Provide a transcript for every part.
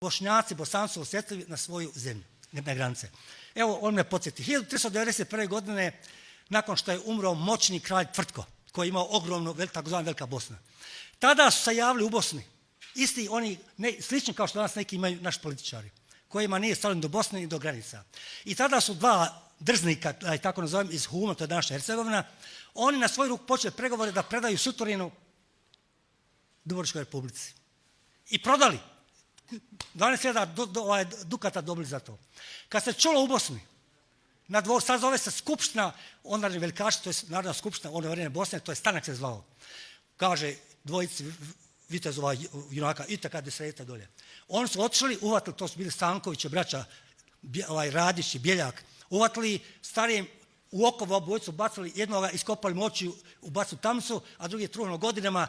Bošnjaci, Bosanci su osjetili na svoju zemlju, na granice. Evo, on me podsjeti. 1391. godine, nakon što je umro moćni kralj Tvrtko, koji je imao ogromnu, takozvana Velika Bosna. Tada su se javili u Bosni, isti oni, slični kao što danas neki imaju naši političari, kojima nije stalo ni do Bosne ni do granica. I tada su dva drznika, tako nazovem, iz Huma, to je današnja Hercegovina, oni na svoj ruk počeli pregovore da predaju sutorinu Dubrovačkoj republici. I prodali. 12.000 dukata dobili za to. Kad se čulo u Bosni, sad zove se skupština, ondašnji velikaši, to je Narodna skupština one vremena Bosne, to je Stanak se zvao. Kaže dvojici vitezova junaka, idite kad desete dolje. Oni su otišli, uvatili, to su bili Stankovići, braća Radić i Bjeljak, uvatili starijem u okova obojicu, bacili jednoga, iskopali mu oči, ubacili tamnicu, a drugi je truhnuo godinama,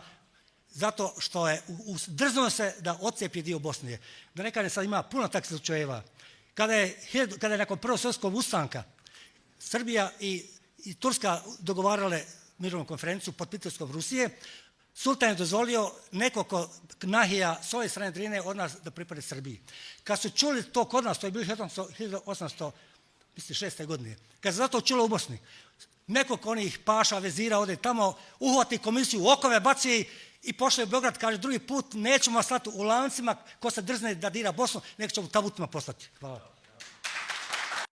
zato što je drznuo se da odcepi dio Bosne. Da ne kažem, sad ima puno takvih slučajeva. Kada je nakon Prvog svjetskog ustanka Srbija i Turska dogovarale mirovnu konferenciju pod pritisom Rusije, sultan je dozvolio nekoliko nahija s ove strane Drine od nas da pripade Srbiji. Kad su čuli to kod nas, to je bilo 1806. godine, kad se zato čulo u Bosni, nekoliko onih paša, vezira ode tamo, uhvati komisiju, u okove baci i pošle u Beograd, kaže drugi put nećemo vas slati u lancima ko se drzne da dira Bosnu, nego ćemo tabutima poslati. Hvala.